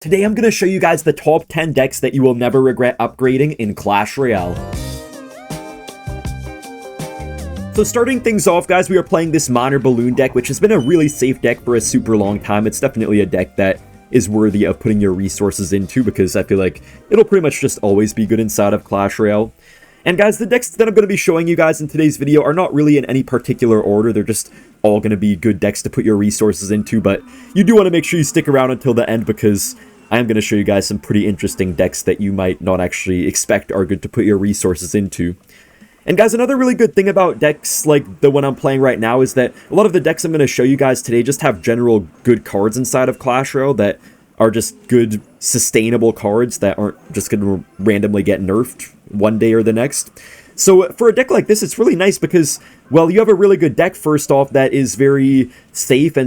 Today I'm going to show you guys the top 10 decks that you will never regret upgrading in Clash Royale. So starting things off, guys, we are playing this Miner Balloon deck, which has been a really safe deck for a super long time. It's definitely a deck that is worthy of putting your resources into because I feel like it'll pretty much just always be good inside of Clash Royale. And guys, the decks that I'm going to be showing you guys in today's video are not really in any particular order. They're just all going to be good decks to put your resources into, but you do want to make sure you stick around until the end because I am going to show you guys some pretty interesting decks that you might not actually expect are good to put your resources into. And guys, another really good thing about decks like the one I'm playing right now is that a lot of the decks I'm going to show you guys today just have general good cards inside of Clash Royale that are just good, sustainable cards that aren't just going to randomly get nerfed one day or the next. So for a deck like this, it's really nice because, well, you have a really good deck, first off, that is very safe and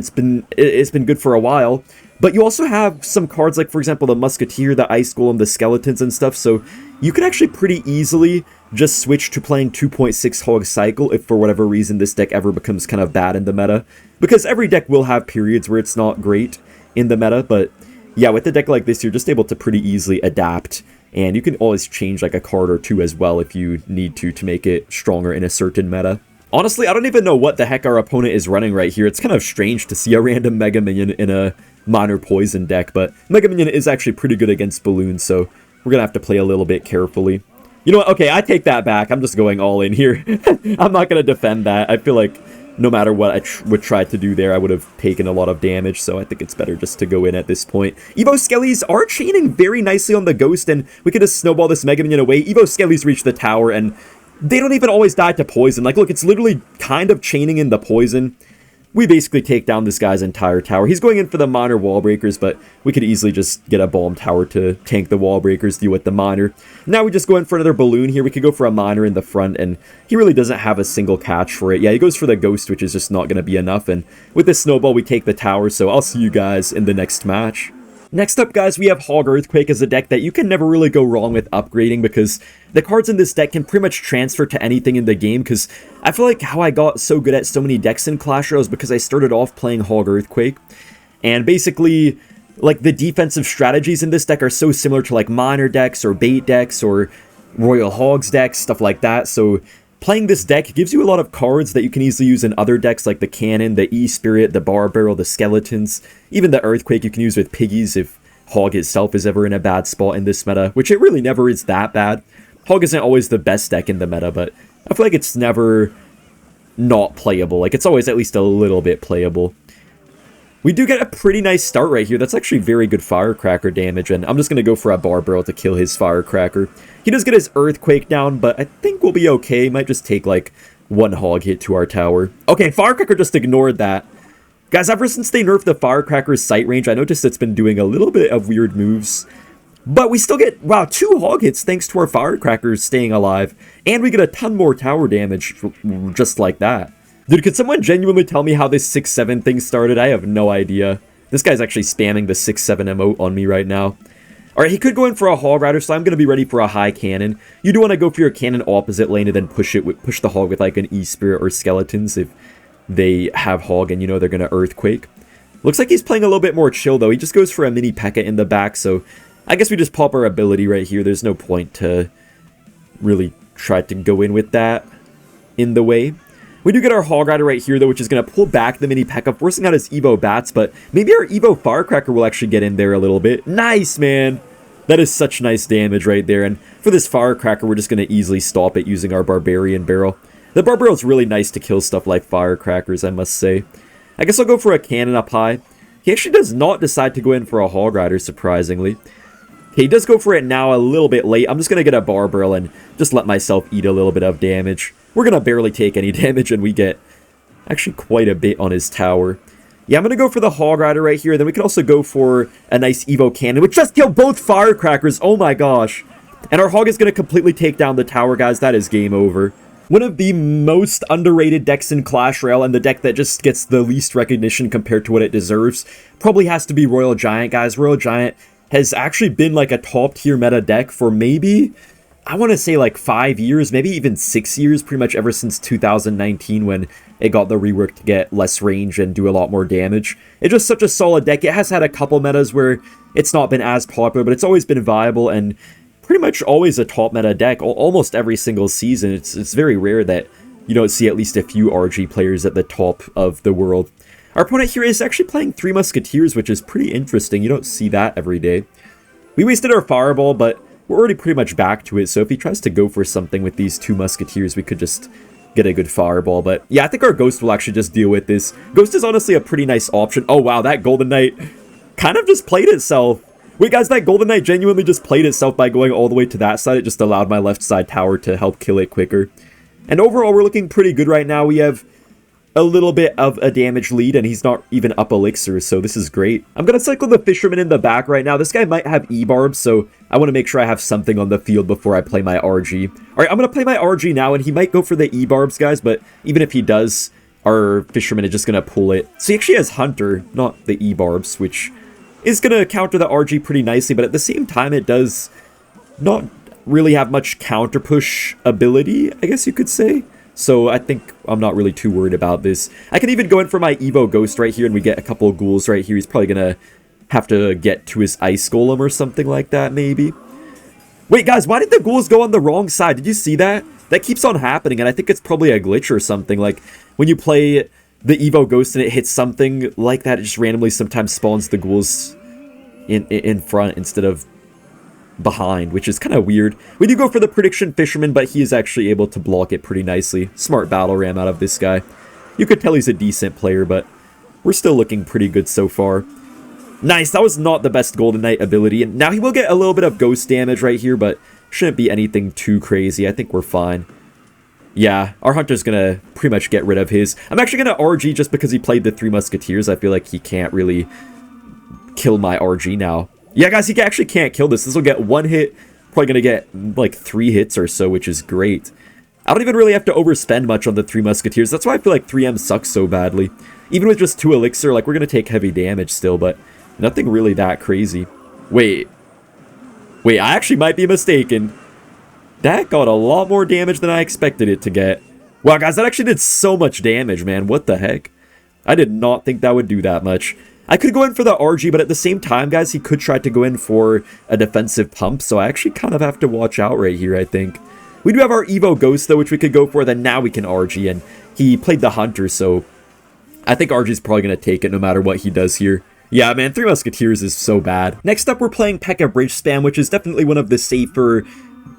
it's been good for a while. But you also have some cards like, for example, the Musketeer, the Ice Golem, the Skeletons and stuff. So you can actually pretty easily just switch to playing 2.6 Hog Cycle if for whatever reason this deck ever becomes kind of bad in the meta. Because every deck will have periods where it's not great in the meta. But yeah, with a deck like this, you're just able to pretty easily adapt. And you can always change like a card or two as well if you need to make it stronger in a certain meta. Honestly, I don't even know what the heck our opponent is running right here. It's kind of strange to see a random Mega Minion in a Miner Poison deck, but Mega Minion is actually pretty good against Balloons, so we're gonna have to play a little bit carefully. You know what? Okay, I take that back. I'm just going all in here. I'm not gonna defend that. I feel like no matter what I would try to do there, I would have taken a lot of damage, so I think it's better just to go in at this point. Evo Skellies are chaining very nicely on the Ghost, and we could just snowball this Mega Minion away. Evo Skellies reach the tower, and they don't even always die to poison. Like, look, it's literally kind of chaining in the poison. We basically take down this guy's entire tower. He's going in for the Miner wall breakers, but we could easily just get a bomb tower to tank the wall breakers, deal with the Miner. Now we just go in for another Balloon here. We could go for a Miner in the front, and he really doesn't have a single catch for it. Yeah, he goes for the Ghost, which is just not going to be enough, and with this snowball, we take the tower, so I'll see you guys in the next match. Next up, guys, we have Hog Earthquake as a deck that you can never really go wrong with upgrading because the cards in this deck can pretty much transfer to anything in the game because I feel like how I got so good at so many decks in Clash Royale is because I started off playing Hog Earthquake. And basically, like, the defensive strategies in this deck are so similar to, like, Miner decks or Bait decks or Royal Hogs decks, stuff like that. So playing this deck gives you a lot of cards that you can easily use in other decks like the Cannon, the E-Spirit, the Bar Barrel, the Skeletons, even the Earthquake you can use with Piggies if Hog itself is ever in a bad spot in this meta, which it really never is that bad. Hog isn't always the best deck in the meta, but I feel like it's never not playable. Like, it's always at least a little bit playable. We do get a pretty nice start right here. That's actually very good Firecracker damage, and I'm just going to go for a Bar Barrel to kill his Firecracker. He does get his Earthquake down, but I think we'll be okay. Might just take, like, one Hog hit to our tower. Okay, Firecracker just ignored that. Guys, ever since they nerfed the Firecracker's sight range, I noticed it's been doing a little bit of weird moves. But we still get, wow, 2 Hog hits thanks to our Firecrackers staying alive. And we get a ton more tower damage just like that. Dude, could someone genuinely tell me how this 6-7 thing started? I have no idea. This guy's actually spamming the 6-7 emote on me right now. Alright, he could go in for a Hog Rider, so I'm going to be ready for a high cannon. You do want to go for your cannon opposite lane and then push the Hog with like an E-Spirit or Skeletons if they have Hog and you know they're going to Earthquake. Looks like he's playing a little bit more chill though. He just goes for a mini Pekka in the back, so I guess we just pop our ability right here. There's no point to really try to go in with that in the way. We do get our Hog Rider right here, though, which is going to pull back the mini Pekka, forcing out his Evo Bats, but maybe our Evo Firecracker will actually get in there a little bit. Nice, man! That is such nice damage right there, and for this Firecracker, we're just going to easily stop it using our Barbarian Barrel. The Bar Barrel is really nice to kill stuff like Firecrackers, I must say. I guess I'll go for a Cannon up high. He actually does not decide to go in for a Hog Rider, surprisingly. Okay, he does go for it now a little bit late. I'm just going to get a Bar Barrel and just let myself eat a little bit of damage. We're going to barely take any damage, and we get actually quite a bit on his tower. Yeah, I'm going to go for the Hog Rider right here. Then we can also go for a nice Evo Cannon, which just killed both Firecrackers. Oh my gosh. And our Hog is going to completely take down the tower, guys. That is game over. One of the most underrated decks in Clash Royale, and the deck that just gets the least recognition compared to what it deserves, probably has to be Royal Giant, guys. Royal Giant has actually been like a top tier meta deck for maybe I want to say like 5 years, maybe even 6 years, pretty much ever since 2019 when it got the rework to get less range and do a lot more damage. It's just such a solid deck. It has had a couple metas where it's not been as popular, but it's always been viable and pretty much always a top meta deck almost every single season. It's very rare that you don't see at least a few RG players at the top of the world. Our opponent here is actually playing 3 Musketeers, which is pretty interesting. You don't see that every day. We wasted our Fireball, but we're already pretty much back to it, so if he tries to go for something with these 2 Musketeers, we could just get a good Fireball. But yeah, I think our Ghost will actually just deal with this. Ghost is honestly a pretty nice option. Oh wow, that Golden Knight kind of just played itself. Wait guys, that Golden Knight genuinely just played itself by going all the way to that side. It just allowed my left side tower to help kill it quicker. And overall, we're looking pretty good right now. We have a little bit of a damage lead, and he's not even up elixir, so this is great. I'm going to cycle the Fisherman in the back right now. This guy might have E-Barbs, so I want to make sure I have something on the field before I play my RG. Alright, I'm going to play my RG now, and he might go for the E-Barbs, guys, but even if he does, our Fisherman is just going to pull it. So he actually has Hunter, not the E-Barbs, which is going to counter the RG pretty nicely, but at the same time, it does not really have much counter push ability, I guess you could say. So I think I'm not really too worried about this. I can even go in for my Evo Ghost right here, and we get a couple of ghouls right here. He's probably going to have to get to his Ice Golem or something like that, maybe. Wait, guys, why did the ghouls go on the wrong side? Did you see that? That keeps on happening, and I think it's probably a glitch or something. Like, when you play the Evo Ghost and it hits something like that, it just randomly sometimes spawns the ghouls in front instead of behind, which is kind of weird. We do go for the Prediction Fisherman, but he is actually able to block it pretty nicely. Smart battle ram out of this guy. You could tell he's a decent player, but we're still looking pretty good so far. Nice, that was not the best Golden Knight ability, and now he will get a little bit of ghost damage right here, but shouldn't be anything too crazy. I think we're fine. Yeah, our Hunter's gonna pretty much get rid of his. I'm actually gonna RG just because he played the 3 Musketeers. I feel like he can't really kill my RG now. Yeah, guys, he actually can't kill this. This will get 1 hit, probably going to get, like, 3 hits or so, which is great. I don't even really have to overspend much on the 3 Musketeers. That's why I feel like 3M sucks so badly. Even with just 2 elixir, like, we're going to take heavy damage still, but nothing really that crazy. Wait, I actually might be mistaken. That got a lot more damage than I expected it to get. Wow, guys, that actually did so much damage, man. What the heck? I did not think that would do that much. I could go in for the RG, but at the same time, guys, he could try to go in for a defensive pump, so I actually kind of have to watch out right here, I think. We do have our Evo Ghost, though, which we could go for, then now we can RG, and he played the Hunter, so I think RG's probably going to take it no matter what he does here. Yeah, man, 3 Musketeers is so bad. Next up, we're playing Pekka Bridge Spam, which is definitely one of the safer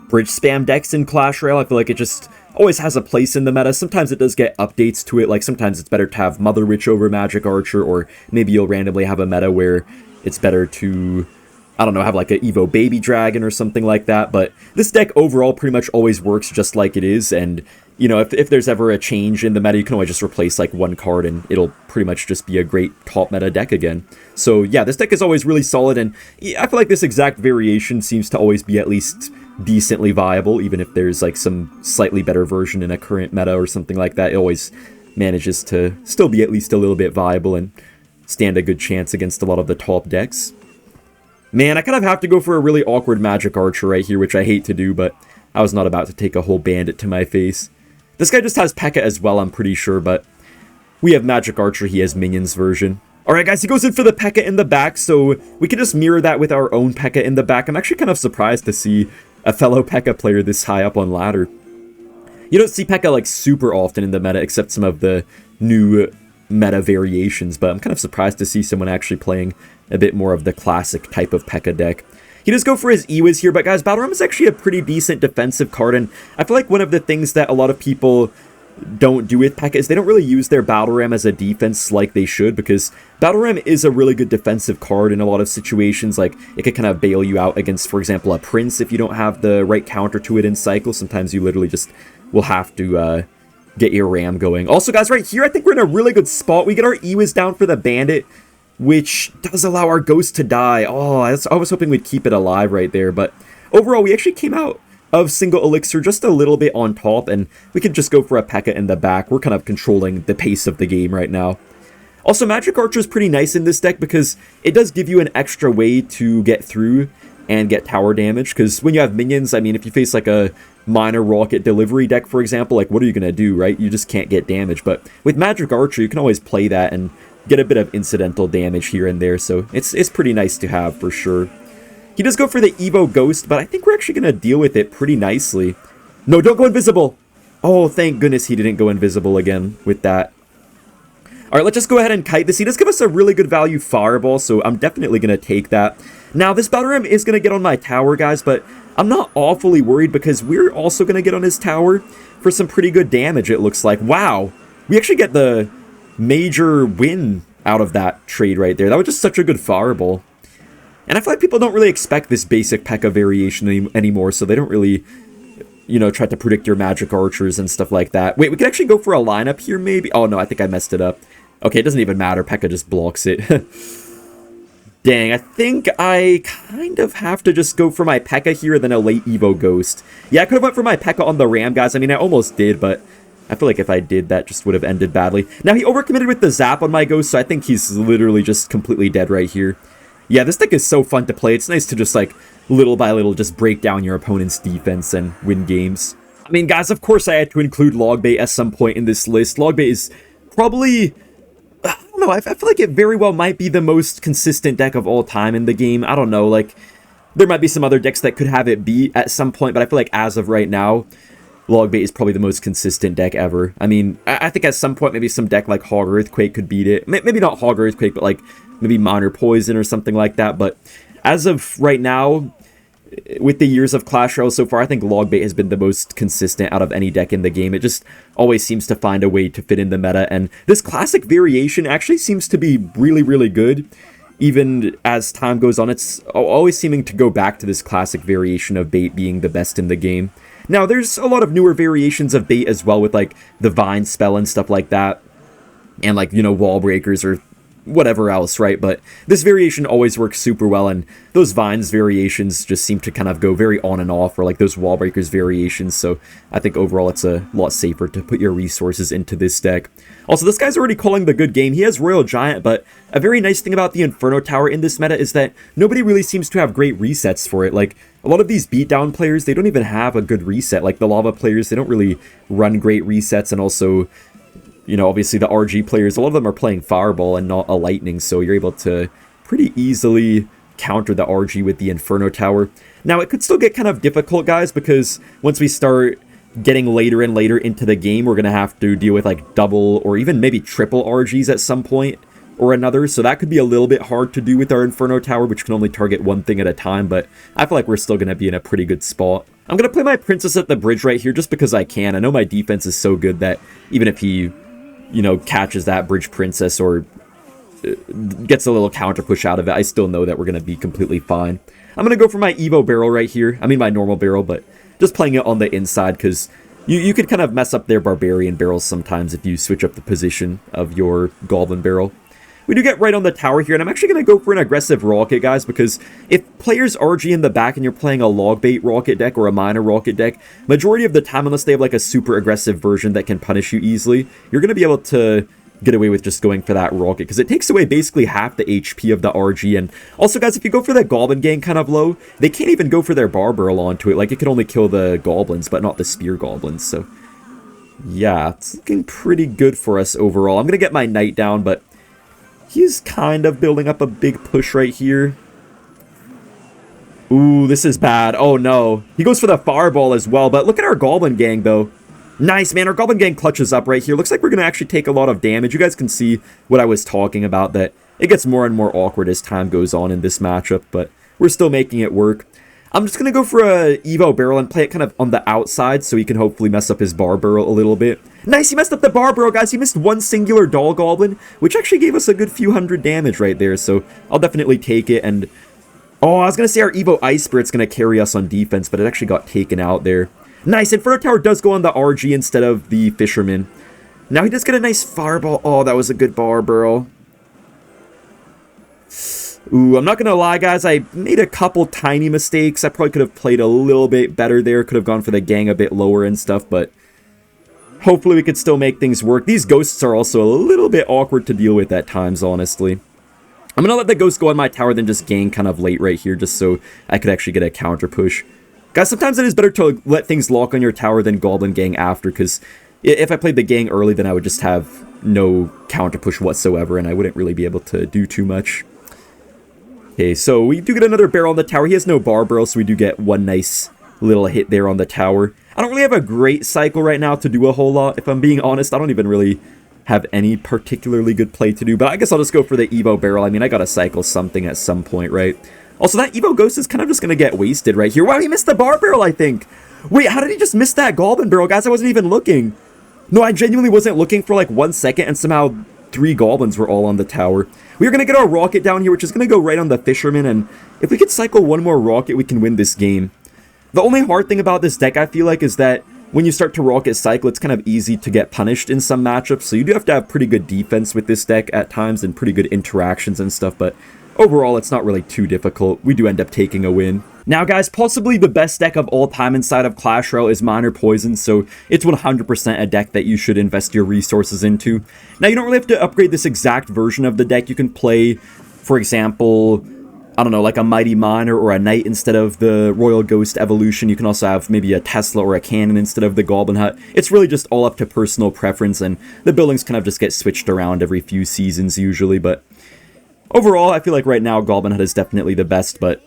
bridge spam decks in Clash Royale. I feel like it just always has a place in the meta. Sometimes it does get updates to it, like sometimes it's better to have Mother Witch over Magic Archer, or maybe you'll randomly have a meta where it's better to, I don't know, have like a Evo Baby Dragon or something like that. But this deck overall pretty much always works just like it is, and you know, if there's ever a change in the meta, you can always just replace like 1 card and it'll pretty much just be a great top meta deck again. So yeah, this deck is always really solid, and I feel like this exact variation seems to always be at least decently viable, even if there's like some slightly better version in a current meta or something like that. It always manages to still be at least a little bit viable and stand a good chance against a lot of the top decks. Man, I kind of have to go for a really awkward Magic Archer right here, which I hate to do, but I was not about to take a whole bandit to my face. This guy just has Pekka as well, I'm pretty sure, but we have Magic Archer, he has Minions version. Alright guys, he goes in for the Pekka in the back, so we can just mirror that with our own Pekka in the back. I'm actually kind of surprised to see a fellow Pekka player this high up on ladder. You don't see Pekka like super often in the meta, except some of the new meta variations, but I'm kind of surprised to see someone actually playing a bit more of the classic type of Pekka deck. He does go for his Ewiz here, but guys, Battle Ram is actually a pretty decent defensive card, and I feel like one of the things that a lot of people don't do with Pekka is they don't really use their Battle Ram as a defense like they should, because Battle Ram is a really good defensive card in a lot of situations. Like, it could kind of bail you out against, for example, a Prince if you don't have the right counter to it in cycle. Sometimes you literally just will have to get your Ram going. Also, guys, right here, I think we're in a really good spot. We get our Ewiz down for the Bandit, which does allow our Ghost to die. Oh, I was hoping we'd keep it alive right there, but overall, we actually came out of single elixir just a little bit on top, and we can just go for a Pekka in the back. We're kind of controlling the pace of the game right now. Also, Magic Archer is pretty nice in this deck because it does give you an extra way to get through and get tower damage, because when you have minions, I mean, if you face like a minor rocket delivery deck, for example, like what are you going to do, right? You just can't get damage. But with Magic Archer, you can always play that and get a bit of incidental damage here and there, so it's pretty nice to have for sure. He does go for the Evo Ghost, but I think we're actually going to deal with it pretty nicely. No, don't go invisible! Oh, thank goodness he didn't go invisible again with that. Alright, let's just go ahead and kite this. He does give us a really good value Fireball, so I'm definitely going to take that. Now, this Battle Ram is going to get on my tower, guys, but I'm not awfully worried because we're also going to get on his tower for some pretty good damage, it looks like. Wow! We actually get the major win out of that trade right there. That was just such a good Fireball. And I feel like people don't really expect this basic Pekka variation anymore, so they don't really, you know, try to predict your Magic Archers and stuff like that. Wait, we could actually go for a lineup here, maybe? Oh, no, I think I messed it up. Okay, it doesn't even matter. Pekka just blocks it. Dang, I think I kind of have to just go for my Pekka here and then a late Evo Ghost. Yeah, I could have went for my Pekka on the Ram, guys. I mean, I almost did, but I feel like if I did, that just would have ended badly. Now, he overcommitted with the Zap on my Ghost, so I think he's literally just completely dead right here. Yeah, this deck is so fun to play. It's nice to just, like, little by little just break down your opponent's defense and win games. I mean, guys, of course I had to include Logbait at some point in this list. Logbait is probably, I don't know, I feel like it very well might be the most consistent deck of all time in the game. I don't know, like, there might be some other decks that could have it beat at some point, but I feel like as of right now, Logbait is probably the most consistent deck ever. I mean, I think at some point maybe some deck like Hog Earthquake could beat it. Maybe not Hog Earthquake, but like maybe Minor Poison or something like that. But as of right now, with the years of Clash Royale so far, I think Logbait has been the most consistent out of any deck in the game. It just always seems to find a way to fit in the meta. And this classic variation actually seems to be really, really good. Even as time goes on, it's always seeming to go back to this classic variation of bait being the best in the game. Now, there's a lot of newer variations of bait as well with, like, the Vine spell and stuff like that. And, like, you know, wall breakers or whatever else, right? But this variation always works super well, and those Vines variations just seem to kind of go very on and off, or, like, those wall breakers variations. So I think overall it's a lot safer to put your resources into this deck. Also, this guy's already calling the good game. He has Royal Giant, but a very nice thing about the Inferno Tower in this meta is that nobody really seems to have great resets for it. Like, a lot of these beatdown players, they don't even have a good reset. Like, the Lava players, they don't really run great resets, and also, you know, obviously the RG players, a lot of them are playing Fireball and not a Lightning, so you're able to pretty easily counter the RG with the Inferno Tower. Now, it could still get kind of difficult, guys, because once we start getting later and later into the game, we're going to have to deal with, like, double or even maybe triple RGs at some point or another, so that could be a little bit hard to do with our Inferno Tower, which can only target one thing at a time, but I feel like we're still going to be in a pretty good spot. I'm going to play my Princess at the bridge right here just because I can. I know my defense is so good that even if he, you know, catches that bridge Princess or gets a little counter push out of it, I still know that we're going to be completely fine. I'm going to go for my Evo barrel right here. I mean my normal barrel, but just playing it on the inside because you could kind of mess up their Barbarian barrels sometimes if you switch up the position of your Goblin barrel. We do get right on the tower here, and I'm actually going to go for an aggressive rocket, guys, because if players RG in the back and you're playing a Logbait rocket deck or a minor rocket deck, majority of the time, unless they have like a super aggressive version that can punish you easily, you're going to be able to get away with just going for that rocket, because it takes away basically half the HP of the RG. And also, guys, if you go for that Goblin gang kind of low, they can't even go for their Barbarrel onto it. Like, it can only kill the Goblins, but not the Spear Goblins, so yeah, it's looking pretty good for us overall. I'm going to get my Knight down, but he's kind of building up a big push right here. Ooh, this is bad. Oh, no. He goes for the Fireball as well, but look at our Goblin gang, though. Nice, man. Our Goblin gang clutches up right here. Looks like we're going to actually take a lot of damage. You guys can see what I was talking about, that it gets more and more awkward as time goes on in this matchup, but we're still making it work. I'm just going to go for a Evo barrel and play it kind of on the outside so he can hopefully mess up his Barbarrel a little bit. Nice, he messed up the Barbarrel, guys. He missed one singular Doll Goblin, which actually gave us a good few hundred damage right there, so I'll definitely take it. And oh, I was going to say our Evo Ice Spirit's going to carry us on defense, but it actually got taken out there. Nice, Inferno Tower does go on the RG instead of the Fisherman. Now he does get a nice Fireball. Oh, that was a good Barbarrel. Ooh, I'm not going to lie, guys. I made a couple tiny mistakes. I probably could have played a little bit better there. Could have gone for the gang a bit lower and stuff, but hopefully we could still make things work. These ghosts are also a little bit awkward to deal with at times, honestly. I'm gonna let the ghost go on my tower, then just gang kind of late right here, just so I could actually get a counter push. Guys, sometimes it is better to let things lock on your tower than goblin gang after, because if I played the gang early, then I would just have no counter push whatsoever, and I wouldn't really be able to do too much. Okay, so we do get another barrel on the tower. He has no bar barrel, so we do get one nice little hit there on the tower. I don't really have a great cycle right now to do a whole lot, if I'm being honest. I don't even really have any particularly good play to do, but I guess I'll just go for the Evo barrel. I mean, I gotta cycle something at some point, right? Also, that Evo ghost is kind of just gonna get wasted right here. Wow, he missed the bar barrel, I think. Wait, how did he just miss that goblin barrel? Guys, I wasn't even looking. No, I genuinely wasn't looking for like 1 second, and somehow 3 goblins were all on the tower. We are gonna get our rocket down here, which is gonna go right on the fisherman, and if we could cycle one more rocket, we can win this game. The only hard thing about this deck, I feel like, is that when you start to rocket cycle, it's kind of easy to get punished in some matchups, so you do have to have pretty good defense with this deck at times and pretty good interactions and stuff, but overall, it's not really too difficult. We do end up taking a win. Now, guys, possibly the best deck of all time inside of Clash Royale is Minor Poison, so it's 100% a deck that you should invest your resources into. Now, you don't really have to upgrade this exact version of the deck. You can play, for example, I don't know, like a Mighty Miner or a Knight instead of the Royal Ghost evolution. You can also have maybe a Tesla or a Cannon instead of the Goblin Hut. It's really just all up to personal preference, and the buildings kind of just get switched around every few seasons usually, but overall, I feel like right now Goblin Hut is definitely the best, but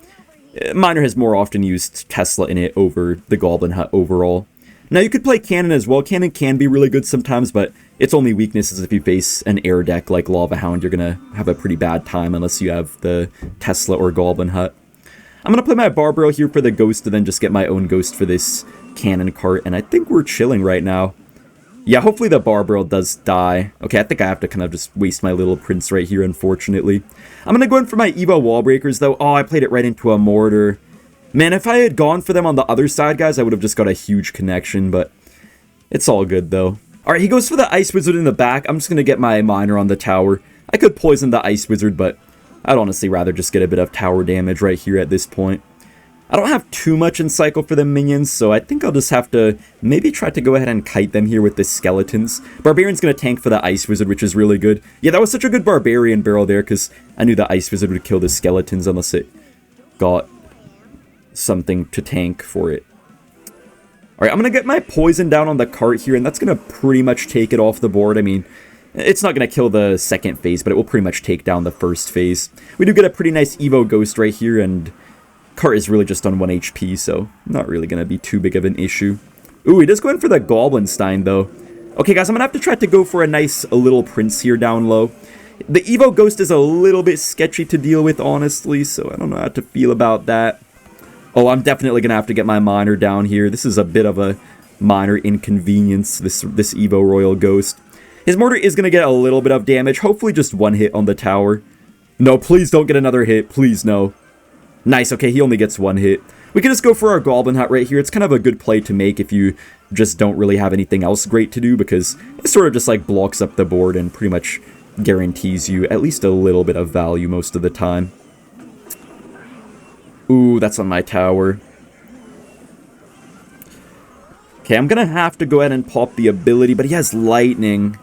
Miner has more often used Tesla in it over the Goblin Hut overall. Now, you could play Cannon as well. Cannon can be really good sometimes, but its only weakness is if you face an air deck like Lava Hound, you're going to have a pretty bad time unless you have the Tesla or Goblin Hut. I'm going to play my Barbaro here for the Ghost and then just get my own Ghost for this Cannon cart, and I think we're chilling right now. Yeah, hopefully the Barbaro does die. Okay, I think I have to kind of just waste my little Prince right here, unfortunately. I'm going to go in for my Evo Wall Breakers, though. Oh, I played it right into a Mortar. Man, if I had gone for them on the other side, guys, I would have just got a huge connection, but it's all good, though. Alright, he goes for the Ice Wizard in the back. I'm just going to get my Miner on the tower. I could poison the Ice Wizard, but I'd honestly rather just get a bit of tower damage right here at this point. I don't have too much in cycle for the minions, so I think I'll just have to maybe try to go ahead and kite them here with the skeletons. Barbarian's going to tank for the Ice Wizard, which is really good. Yeah, that was such a good Barbarian barrel there, because I knew the Ice Wizard would kill the skeletons unless it got something to tank for it. Alright, I'm going to get my poison down on the cart here, and that's going to pretty much take it off the board. I mean, it's not going to kill the second phase, but it will pretty much take down the first phase. We do get a pretty nice Evo Ghost right here, and cart is really just on 1 HP, so not really going to be too big of an issue. Ooh, he does go in for the Goblinstein, though. Okay, guys, I'm going to have to try to go for a nice little Prince here down low. The Evo Ghost is a little bit sketchy to deal with, honestly, so I don't know how to feel about that. Oh, I'm definitely going to have to get my Miner down here. This is a bit of a minor inconvenience, this Evo Royal Ghost. His Mortar is going to get a little bit of damage, hopefully just 1 hit on the tower. No, please don't get another hit, please no. Nice, okay, he only gets 1 hit. We can just go for our Goblin Hut right here. It's kind of a good play to make if you just don't really have anything else great to do, because it sort of just like blocks up the board and pretty much guarantees you at least a little bit of value most of the time. Ooh, that's on my tower. Okay, I'm gonna have to go ahead and pop the ability, but he has lightning.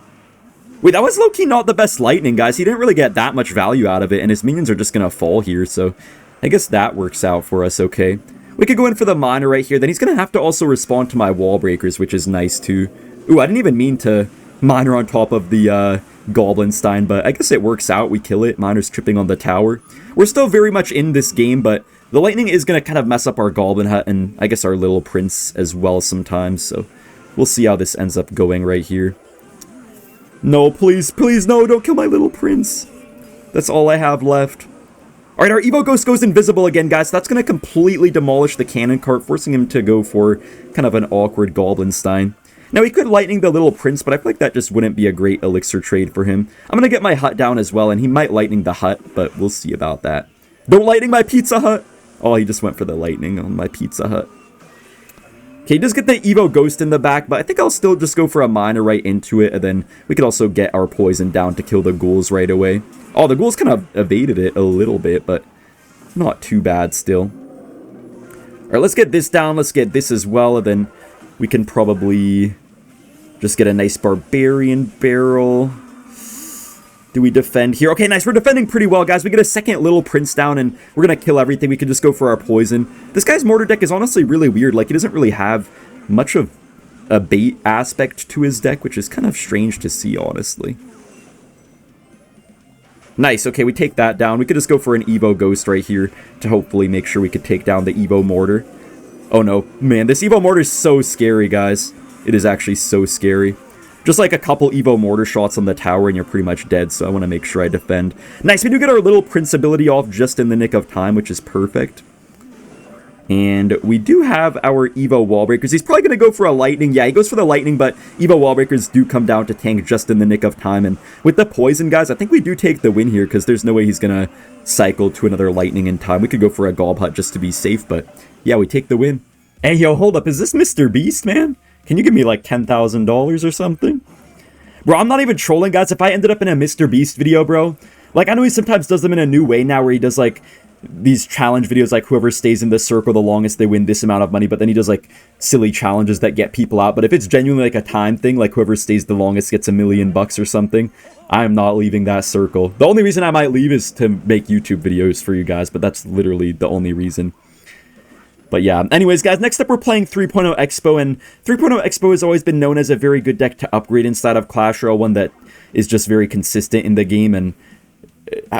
Wait, that was low-key not the best lightning, guys. He didn't really get that much value out of it, and his minions are just gonna fall here, so I guess that works out for us okay. We could go in for the Miner right here, then he's gonna have to also respond to my Wall Breakers, which is nice too. Ooh, I didn't even mean to Miner on top of the Goblinstein, but I guess it works out. We kill it. Miner's tripping on the tower. We're still very much in this game, but the lightning is going to kind of mess up our Goblin Hut and I guess our little Prince as well sometimes, so we'll see how this ends up going right here. No, please, please, no, don't kill my little Prince. That's all I have left. Alright, our Evo Ghost goes invisible again, guys. So that's going to completely demolish the cannon cart, forcing him to go for kind of an awkward Goblinstein. Now, he could lightning the little Prince, but I feel like that just wouldn't be a great elixir trade for him. I'm going to get my hut down as well, and he might lightning the hut, but we'll see about that. Don't lightning my Pizza Hut! Oh, he just went for the lightning on my Pizza Hut. Okay, he does get the Evo Ghost in the back, but I think I'll still just go for a Miner right into it, and then we could also get our poison down to kill the ghouls right away. Oh, the ghouls kind of evaded it a little bit, but not too bad still. Alright, let's get this down, let's get this as well, and then we can probably just get a nice Barbarian barrel. Do we defend here? Okay, nice. We're defending pretty well, guys. We get a second little prince down, and we're going to kill everything. We can just go for our poison. This guy's Mortar deck is honestly really weird. Like, he doesn't really have much of a bait aspect to his deck, which is kind of strange to see, honestly. Nice. Okay, we take that down. We could just go for an Evo Ghost right here to hopefully make sure we could take down the Evo Mortar. Oh, no. Man, this Evo Mortar is so scary, guys. It is actually so scary. Just like a couple Evo Mortar shots on the tower and you're pretty much dead, so I want to make sure I defend. Nice, we do get our little Prince ability off just in the nick of time, which is perfect. And we do have our Evo Wall Breakers. He's probably going to go for a Lightning. Yeah, he goes for the Lightning, but Evo Wall Breakers do come down to tank just in the nick of time. And with the Poison, guys, I think we do take the win here because there's no way he's going to cycle to another Lightning in time. We could go for a Gob Hut just to be safe, but yeah, we take the win. Hey, yo, hold up. Is this Mr. Beast, man? Can you give me like $10,000 or something? Bro, I'm not even trolling, guys. If I ended up in a Mr. Beast video, bro, like I know he sometimes does them in a new way now where he does like these challenge videos like whoever stays in the circle the longest, they win this amount of money, but then he does like silly challenges that get people out. But if it's genuinely like a time thing, like whoever stays the longest gets $1 million or something, I am not leaving that circle. The only reason I might leave is to make YouTube videos for you guys, but that's literally the only reason. But yeah, anyways, guys, next up we're playing 3.0 Xbow, and 3.0 Xbow has always been known as a very good deck to upgrade inside of Clash Royale, one that is just very consistent in the game and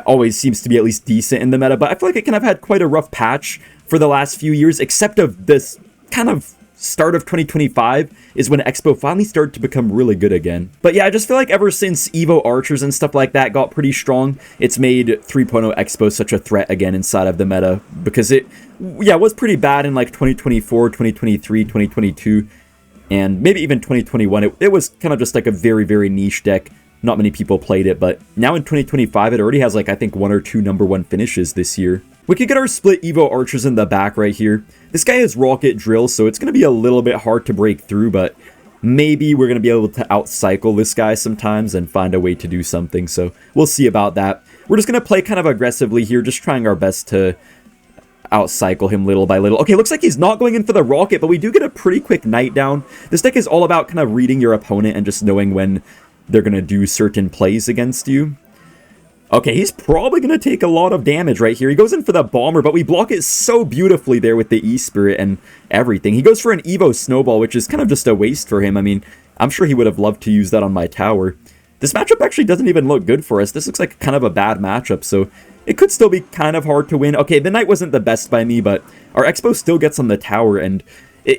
always seems to be at least decent in the meta, but I feel like it kind of had quite a rough patch for the last few years, except of this kind of start of 2025 is when Xbow finally started to become really good again. But yeah, I just feel like ever since Evo Archers and stuff like that got pretty strong, it's made 3.0 Xbow such a threat again inside of the meta, because it, yeah, was pretty bad in like 2024, 2023, 2022, and maybe even 2021. It was kind of just like a very, very niche deck. Not many people played it, but now in 2025, it already has like, I think, 1 or 2 #1 finishes this year. We could get our split Evo Archers in the back right here. This guy has Rocket Drill, so it's going to be a little bit hard to break through, but maybe we're going to be able to outcycle this guy sometimes and find a way to do something, so we'll see about that. We're just going to play kind of aggressively here, just trying our best to outcycle him little by little. Okay, looks like he's not going in for the Rocket, but we do get a pretty quick Knight down. This deck is all about kind of reading your opponent and just knowing when they're going to do certain plays against you. Okay, he's probably going to take a lot of damage right here. He goes in for the Bomber, but we block it so beautifully there with the E-Spirit and everything. He goes for an Evo Snowball, which is kind of just a waste for him. I mean, I'm sure he would have loved to use that on my tower. This matchup actually doesn't even look good for us. This looks like kind of a bad matchup, so it could still be kind of hard to win. Okay, the Knight wasn't the best by me, but our Xbow still gets on the tower, and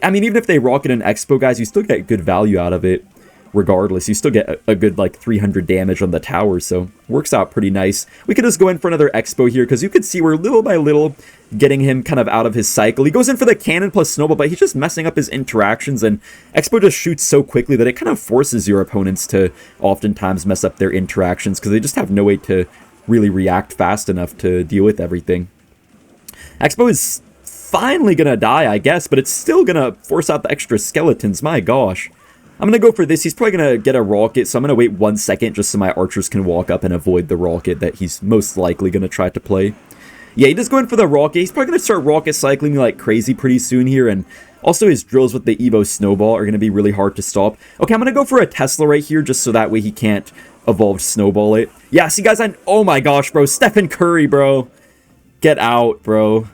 I mean, even if they rocket an Xbow, guys, you still get good value out of it. Regardless, you still get a good like 300 damage on the tower, so works out pretty nice. We could just go in for another Xbow here, because you could see we're little by little getting him kind of out of his cycle. He goes in for the Cannon plus Snowball, but he's just messing up his interactions, and Xbow just shoots so quickly that it kind of forces your opponents to oftentimes mess up their interactions, because they just have no way to really react fast enough to deal with everything. Xbow is finally gonna die, I guess, but it's still gonna force out the extra skeletons, my gosh. I'm going to go for this. He's probably going to get a Rocket, so I'm going to wait 1 second just so my archers can walk up and avoid the Rocket that he's most likely going to try to play. Yeah, he does go in for the Rocket. He's probably going to start Rocket cycling me like crazy pretty soon here, and also his drills with the Evo Snowball are going to be really hard to stop. Okay, I'm going to go for a Tesla right here just so that way he can't evolve Snowball it. Yeah, see guys, oh my gosh, bro. Stephen Curry, bro. Get out, bro.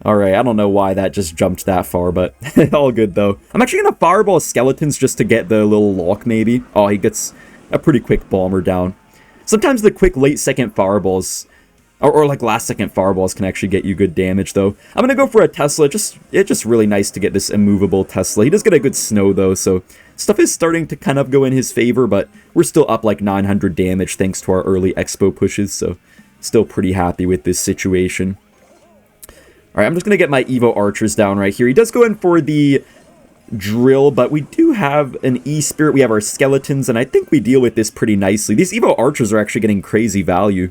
Alright, I don't know why that just jumped that far, but all good though. I'm actually going to Fireball Skeletons just to get the little lock maybe. Oh, he gets a pretty quick Bomber down. Sometimes the quick late second Fireballs, or like last second Fireballs can actually get you good damage though. I'm going to go for a Tesla. It's just really nice to get this immovable Tesla. He does get a good Snow though, so stuff is starting to kind of go in his favor, but we're still up like 900 damage thanks to our early Xbow pushes, so still pretty happy with this situation. Alright, I'm just going to get my Evo Archers down right here. He does go in for the Drill, but we do have an E-Spirit. We have our Skeletons, and I think we deal with this pretty nicely. These Evo Archers are actually getting crazy value.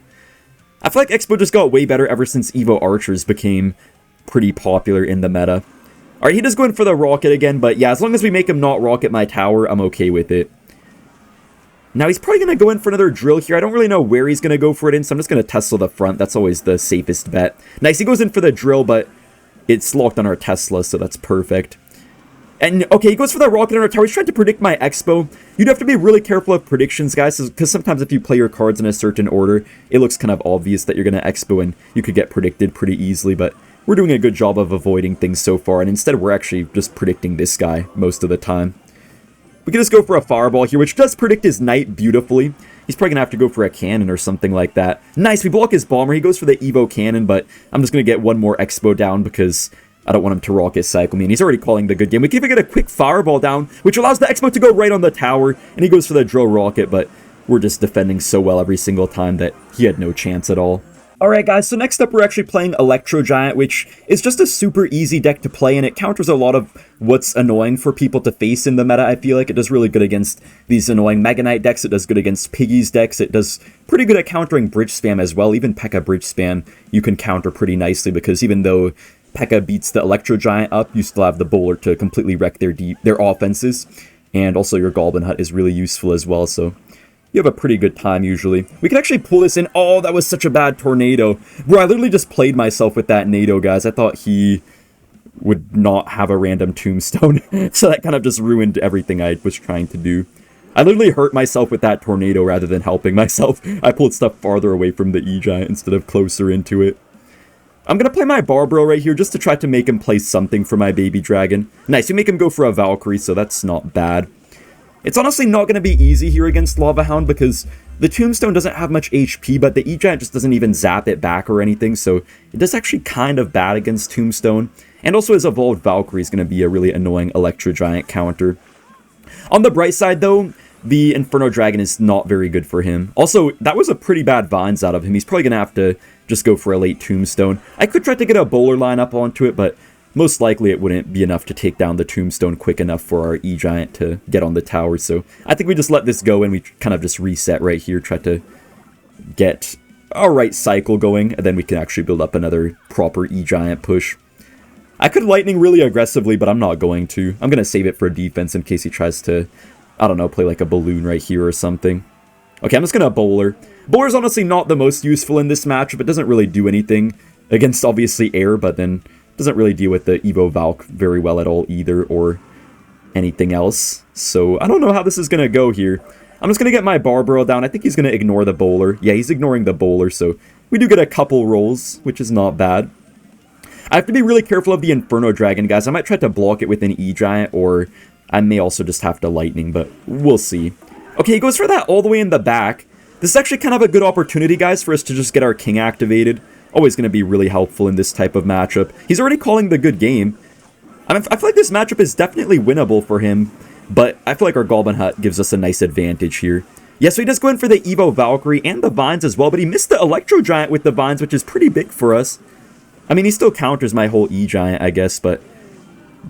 I feel like Xbow just got way better ever since Evo Archers became pretty popular in the meta. Alright, he does go in for the Rocket again, but yeah, as long as we make him not rocket my tower, I'm okay with it. Now, he's probably going to go in for another Drill here. I don't really know where he's going to go for it in, so I'm just going to Tesla the front. That's always the safest bet. Nice, he goes in for the Drill, but it's locked on our Tesla, so that's perfect. And, okay, he goes for that rocket on our tower. He's trying to predict my Xbow. You'd have to be really careful of predictions, guys, because sometimes if you play your cards in a certain order, it looks kind of obvious that you're going to Xbow, and you could get predicted pretty easily, but we're doing a good job of avoiding things so far, and instead we're actually just predicting this guy most of the time. We can just go for a fireball here, which does predict his knight beautifully. He's probably going to have to go for a cannon or something like that. Nice, we block his bomber. He goes for the Evo cannon, but I'm just going to get one more Xbow down because I don't want him to rocket cycle me, and he's already calling the good game. We can even get a quick fireball down, which allows the Xbow to go right on the tower, and he goes for the drill rocket, but we're just defending so well every single time that he had no chance at all. Alright guys, so next up we're actually playing Electro Giant, which is just a super easy deck to play, and it counters a lot of what's annoying for people to face in the meta. I feel like it does really good against these annoying Mega Knight decks, it does good against Piggy's decks, it does pretty good at countering bridge spam as well. Even Pekka bridge spam you can counter pretty nicely, because even though Pekka beats the Electro Giant up, you still have the bowler to completely wreck their offenses, and also your Goblin Hut is really useful as well, so you have a pretty good time usually. We can actually pull this in. Oh, that was such a bad tornado. Bro, I literally just played myself with that NATO, guys. I thought he would not have a random tombstone, so that kind of just ruined everything I was trying to do. I literally hurt myself with that tornado rather than helping myself. I pulled stuff farther away from the E-Giant instead of closer into it. I'm going to play my Barbaro right here just to try to make him play something for my baby dragon. Nice, you make him go for a Valkyrie, so that's not bad. It's honestly not going to be easy here against Lava Hound because the Tombstone doesn't have much HP, but the E-Giant just doesn't even zap it back or anything, so it does actually kind of bad against Tombstone. And also his Evolved Valkyrie is going to be a really annoying Electro Giant counter. On the bright side, though, the Inferno Dragon is not very good for him. Also, that was a pretty bad Vines out of him. He's probably going to have to just go for a late Tombstone. I could try to get a bowler line up onto it, but most likely it wouldn't be enough to take down the Tombstone quick enough for our E-Giant to get on the tower. So I think we just let this go and we kind of just reset right here, try to get our right cycle going, and then we can actually build up another proper E-Giant push. I could Lightning really aggressively, but I'm not going to. I'm going to save it for defense in case he tries to, I don't know, play like a balloon right here or something. Okay, I'm just going to bowler. Bowler's honestly not the most useful in this matchup. It doesn't really do anything against, obviously, air, but then doesn't really deal with the Evo Valk very well at all either, or anything else. So I don't know how this is going to go here. I'm just going to get my Barbaro down. I think he's going to ignore the bowler. Yeah, he's ignoring the bowler, so we do get a couple rolls, which is not bad. I have to be really careful of the Inferno Dragon, guys. I might try to block it with an E-Giant, or I may also just have to Lightning, but we'll see. Okay, he goes for that all the way in the back. This is actually kind of a good opportunity, guys, for us to just get our King activated. Always going to be really helpful in this type of matchup. He's already calling the good game. I feel like this matchup is definitely winnable for him, but I feel like our Goblin Hut gives us a nice advantage here. Yeah, so he does go in for the Evo Valkyrie and the Vines as well, but he missed the Electro Giant with the Vines, which is pretty big for us. I mean, he still counters my whole E-Giant, I guess, but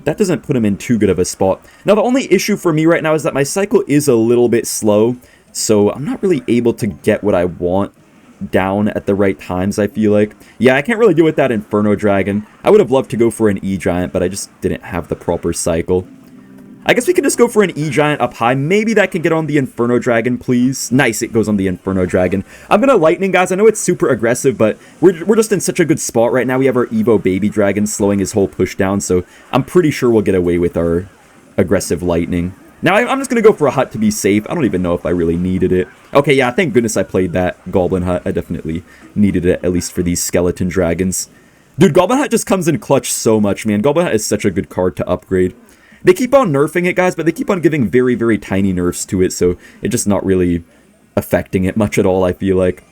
that doesn't put him in too good of a spot. Now, the only issue for me right now is that my cycle is a little bit slow, so I'm not really able to get what I want down at the right times, I feel like. Yeah, I can't really deal with that Inferno Dragon. I would have loved to go for an E-Giant, but I just didn't have the proper cycle. I guess we can just go for an E-Giant up high. Maybe that can get on the Inferno Dragon, please. Nice, it goes on the Inferno Dragon. I'm going to Lightning, guys. I know it's super aggressive, but we're just in such a good spot right now. We have our Evo Baby Dragon slowing his whole push down, so I'm pretty sure we'll get away with our aggressive Lightning. Now, I'm just going to go for a hut to be safe. I don't even know if I really needed it. Okay, yeah, thank goodness I played that Goblin Hut. I definitely needed it, at least for these Skeleton Dragons. Dude, Goblin Hut just comes in clutch so much, man. Goblin Hut is such a good card to upgrade. They keep on nerfing it, guys, but they keep on giving very, very tiny nerfs to it, so it's just not really affecting it much at all, I feel like.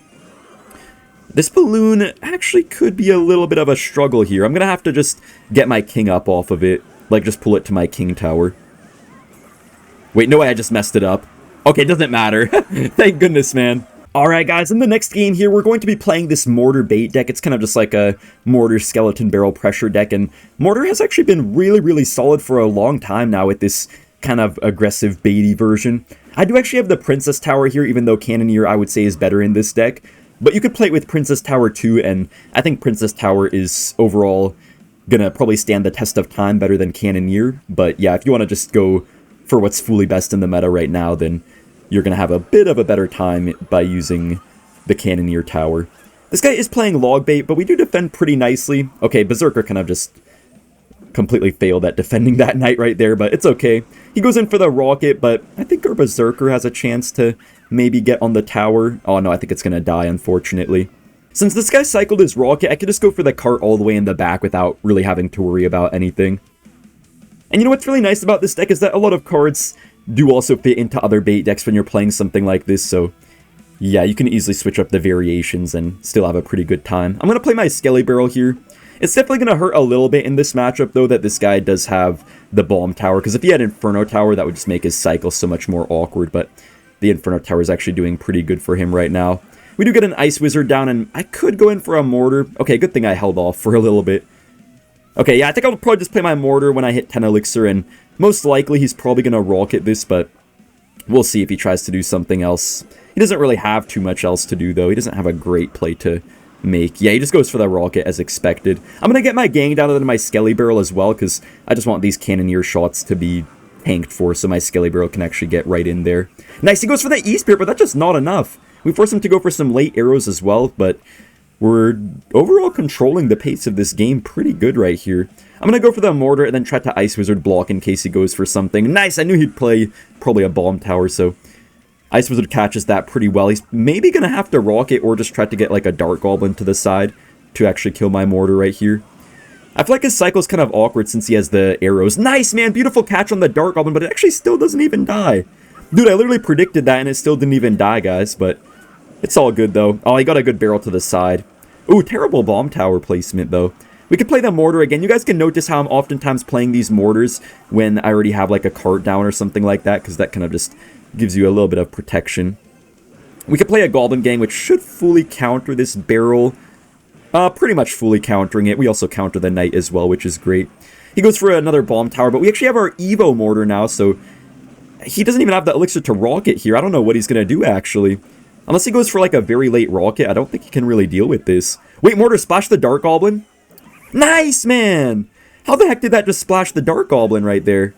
This balloon actually could be a little bit of a struggle here. I'm going to have to just get my king up off of it. Like, just pull it to my king tower. Wait, no way, I just messed it up. Okay, doesn't matter. Thank goodness, man. Alright, guys, in the next game here, we're going to be playing this Mortar bait deck. It's kind of just like a Mortar Skeleton Barrel Pressure deck, and Mortar has actually been really, really solid for a long time now with this kind of aggressive baity version. I do actually have the Princess Tower here, even though Cannoneer, I would say, is better in this deck. But you could play it with Princess Tower too, and I think Princess Tower is overall gonna probably stand the test of time better than Cannoneer. But yeah, if you want to just go for what's fully best in the meta right now, then you're going to have a bit of a better time by using the Cannoneer Tower. This guy is playing Logbait, but we do defend pretty nicely. Okay, Berserker kind of just completely failed at defending that knight right there, but it's okay. He goes in for the rocket, but I think our berserker has a chance to maybe get on the tower. Oh no, I think it's gonna die, unfortunately. Since this guy cycled his rocket, I could just go for the cart all the way in the back without really having to worry about anything. And you know what's really nice about this deck is that a lot of cards do also fit into other bait decks when you're playing something like this, so yeah, you can easily switch up the variations and still have a pretty good time. I'm going to play my Skelly Barrel here. It's definitely going to hurt a little bit in this matchup, though, that this guy does have the Bomb Tower, because if he had Inferno Tower, that would just make his cycle so much more awkward, but the Inferno Tower is actually doing pretty good for him right now. We do get an Ice Wizard down, and I could go in for a Mortar. Okay, good thing I held off for a little bit. Okay, yeah, I think I'll probably just play my Mortar when I hit 10 Elixir, and most likely he's probably going to rocket this, but we'll see if he tries to do something else. He doesn't really have too much else to do, though. He doesn't have a great play to make. Yeah, he just goes for the rocket as expected. I'm going to get my gang down into my Skelly Barrel as well, because I just want these Cannoneer shots to be tanked for, so my Skelly Barrel can actually get right in there. Nice, he goes for the E-Spirit, but that's just not enough. We force him to go for some late arrows as well, but we're overall controlling the pace of this game pretty good right here. I'm going to go for the Mortar and then try to Ice Wizard block in case he goes for something. Nice, I knew he'd play probably a Bomb Tower, so Ice Wizard catches that pretty well. He's maybe going to have to rocket or just try to get like a Dark Goblin to the side to actually kill my Mortar right here. I feel like his cycle's kind of awkward since he has the arrows. Nice, man, beautiful catch on the Dark Goblin, but it actually still doesn't even die. Dude, I literally predicted that and it still didn't even die, guys, but it's all good though. Oh, he got a good barrel to the side. Ooh, terrible Bomb Tower placement though. We could play the Mortar again. You guys can notice how I'm oftentimes playing these Mortars when I already have like a cart down or something like that, because that kind of just gives you a little bit of protection. We could play a Goblin Gang, which should fully counter this barrel. Pretty much fully countering it. We also counter the Knight as well, which is great. He goes for another Bomb Tower, but we actually have our Evo Mortar now, so he doesn't even have the Elixir to rocket here. I don't know what he's going to do, actually. Unless he goes for like a very late rocket, I don't think he can really deal with this. Wait, Mortar, splash the Dark Goblin? Nice, man! How the heck did that just splash the Dark Goblin right there?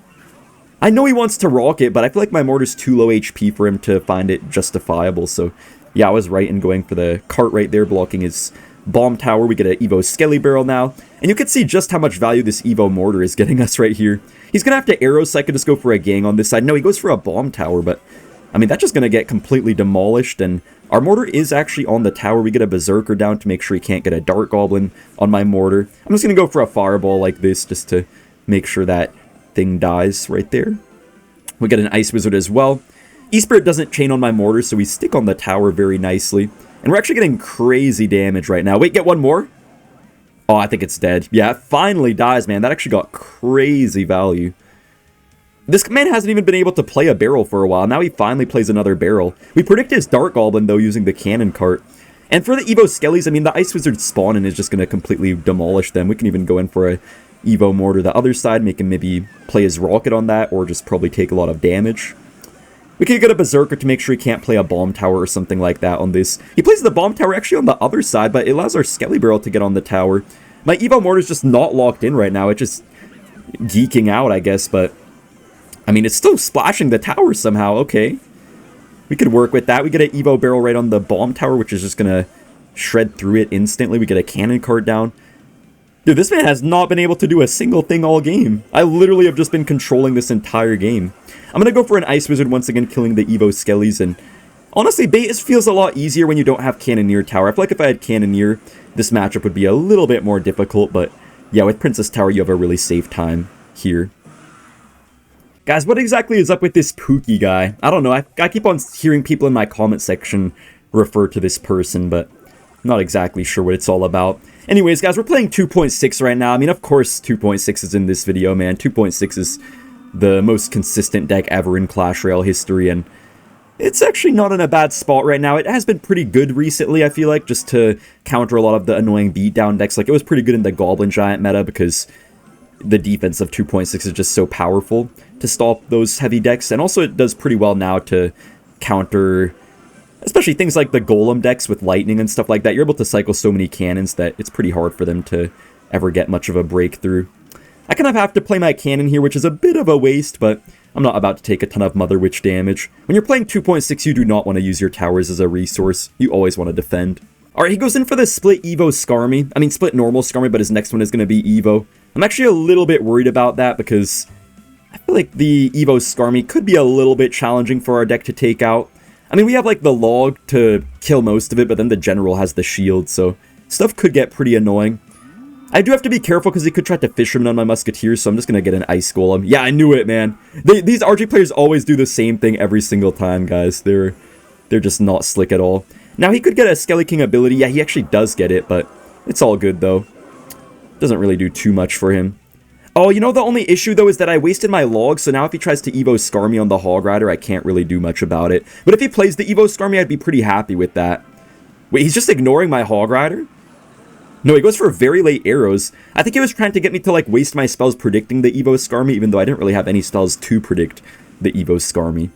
I know he wants to rocket, but I feel like my Mortar's too low HP for him to find it justifiable, so yeah, I was right in going for the cart right there, blocking his Bomb Tower. We get an Evo Skelly Barrel now, and you can see just how much value this Evo Mortar is getting us right here. He's gonna have to arrow, so I could just go for a gang on this side. No, he goes for a Bomb Tower, but I mean, that's just gonna get completely demolished, and our Mortar is actually on the tower. We get a Berserker down to make sure he can't get a Dark Goblin on my Mortar. I'm just gonna go for a Fireball like this, just to make sure that thing dies right there. We get an Ice Wizard as well. E-Spirit doesn't chain on my Mortar, so we stick on the tower very nicely. And we're actually getting crazy damage right now. Wait, get one more? Oh, I think it's dead. Yeah, it finally dies, man. That actually got crazy value. This man hasn't even been able to play a barrel for a while. Now he finally plays another barrel. We predict his Dark Goblin, though, using the Cannon Cart. And for the Evo Skellies, I mean, the Ice Wizard spawning is just going to completely demolish them. We can even go in for a Evo Mortar the other side, make him maybe play his rocket on that, or just probably take a lot of damage. We could get a Berserker to make sure he can't play a Bomb Tower or something like that on this. He plays the Bomb Tower actually on the other side, but it allows our Skelly Barrel to get on the tower. My Evo Mortar is just not locked in right now. It's just geeking out, I guess, but I mean, it's still splashing the tower somehow. Okay. We could work with that. We get an Evo Barrel right on the Bomb Tower, which is just going to shred through it instantly. We get a Cannon Cart down. Dude, this man has not been able to do a single thing all game. I literally have just been controlling this entire game. I'm going to go for an Ice Wizard once again, killing the Evo Skellies. And honestly, bait feels a lot easier when you don't have Cannoneer Tower. I feel like if I had Cannoneer, this matchup would be a little bit more difficult. But yeah, with Princess Tower, you have a really safe time here. Guys, what exactly is up with this Pookie guy? I don't know. I keep on hearing people in my comment section refer to this person, but I'm not exactly sure what it's all about. Anyways, guys, we're playing 2.6 right now. I mean, of course 2.6 is in this video, man. 2.6 is the most consistent deck ever in Clash Royale history, and it's actually not in a bad spot right now. It has been pretty good recently, I feel like, just to counter a lot of the annoying beatdown decks. Like, it was pretty good in the Goblin Giant meta because the defense of 2.6 is just so powerful to stop those heavy decks, and also it does pretty well now to counter especially things like the Golem decks with lightning and stuff like that. You're able to cycle so many cannons that it's pretty hard for them to ever get much of a breakthrough. I kind of have to play my cannon here, which is a bit of a waste, but I'm not about to take a ton of Mother Witch damage. When you're playing 2.6, you do not want to use your towers as a resource. You always want to defend. Alright, he goes in for the split Evo Skarmy. I mean, split normal Skarmy, but his next one is going to be Evo. I'm actually a little bit worried about that because I feel like the Evo Skarmy could be a little bit challenging for our deck to take out. I mean, we have like the log to kill most of it, but then the general has the shield, so stuff could get pretty annoying. I do have to be careful because he could try to fisherman on my musketeers, so I'm just going to get an ice golem. Yeah, I knew it, man. These RG players always do the same thing every single time, guys. They're just not slick at all. Now, he could get a Skelly King ability. Yeah, he actually does get it, but it's all good, though. Doesn't really do too much for him. Oh, you know, the only issue, though, is that I wasted my log, so now if he tries to Evo Skarmy on the Hog Rider, I can't really do much about it. But if he plays the Evo Skarmy, I'd be pretty happy with that. Wait, he's just ignoring my Hog Rider? No, he goes for very late arrows. I think he was trying to get me to, like, waste my spells predicting the Evo Skarmy, even though I didn't really have any spells to predict the Evo Skarmy.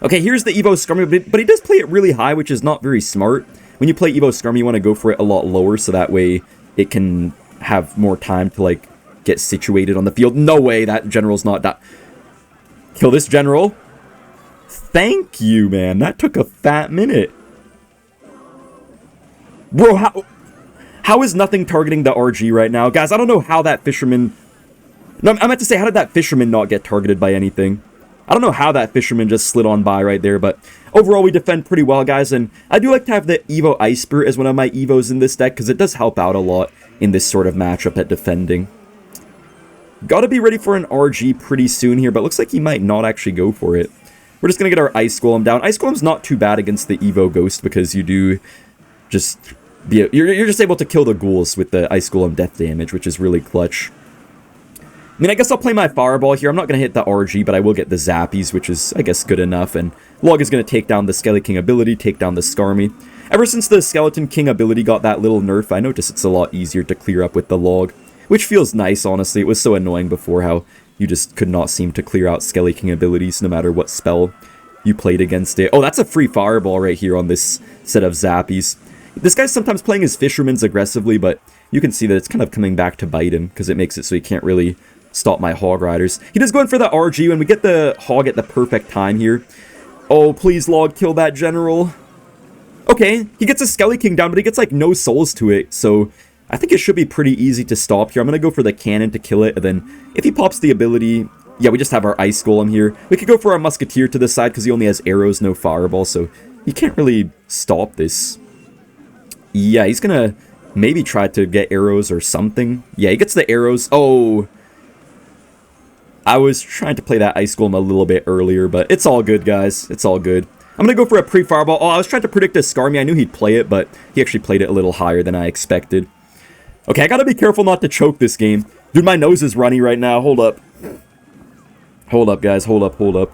Okay, here's the Evo Skarmy, but he does play it really high, which is not very smart. When you play Evo Skarmy, you want to go for it a lot lower, so that way it can have more time to, like, get situated on the field. No way, that general's not that. Kill this general. Thank you, man. That took a fat minute. Bro, how is nothing targeting the RG right now? Guys, I don't know how that fisherman... No, I meant to say, how did that fisherman not get targeted by anything? I don't know how that fisherman just slid on by right there, but overall we defend pretty well, guys, and I do like to have the Evo Ice Spirit as one of my Evos in this deck, because it does help out a lot in this sort of matchup at defending. Gotta be ready for an RG pretty soon here, but looks like he might not actually go for it. We're just gonna get our Ice Golem down. Ice Golem's not too bad against the Evo Ghost, because you do just... You're just able to kill the ghouls with the Ice Golem death damage, which is really clutch. I mean, I guess I'll play my Fireball here. I'm not going to hit the RG, but I will get the Zappies, which is, I guess, good enough. And Log is going to take down the Skelly King ability, take down the Skarmy. Ever since the Skeleton King ability got that little nerf, I noticed it's a lot easier to clear up with the Log, which feels nice, honestly. It was so annoying before how you just could not seem to clear out Skelly King abilities no matter what spell you played against it. Oh, that's a free Fireball right here on this set of Zappies. This guy's sometimes playing his Fishermans aggressively, but you can see that it's kind of coming back to bite him, because it makes it so he can't really stop my Hog Riders. He does go in for the RG, and we get the Hog at the perfect time here. Oh, please, Log, kill that General. Okay, he gets a Skelly King down, but he gets, like, no souls to it, so I think it should be pretty easy to stop here. I'm going to go for the Cannon to kill it, and then if he pops the ability... Yeah, we just have our Ice Golem here. We could go for our Musketeer to the side, because he only has arrows, no Fireball, so he can't really stop this. Yeah, he's gonna maybe try to get arrows or something. Yeah, he gets the arrows. Oh! I was trying to play that Ice Golem a little bit earlier, but it's all good, guys. It's all good. I'm gonna go for a pre-Fireball. Oh, I was trying to predict a Skarmy. I knew he'd play it, but he actually played it a little higher than I expected. Okay, I gotta be careful not to choke this game. Dude, my nose is runny right now. Hold up. Hold up, guys. Hold up, hold up.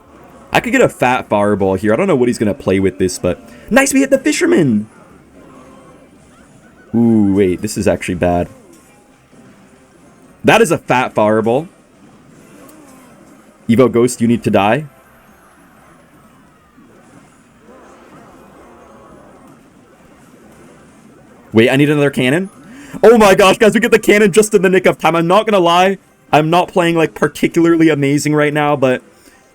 I could get a fat Fireball here. I don't know what he's gonna play with this, but... Nice, we hit the Fisherman! Ooh, wait, this is actually bad. That is a fat Fireball. Evo Ghost, you need to die. Wait, I need another cannon? Oh my gosh, guys, we get the cannon just in the nick of time. I'm not gonna lie. I'm not playing, like, particularly amazing right now, but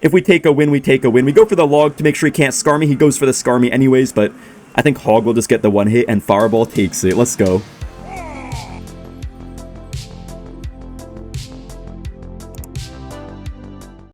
if we take a win, we take a win. We go for the Log to make sure he can't Skarmy. He goes for the Skarmy anyways, but... I think Hog will just get the one hit, and Fireball takes it. Let's go.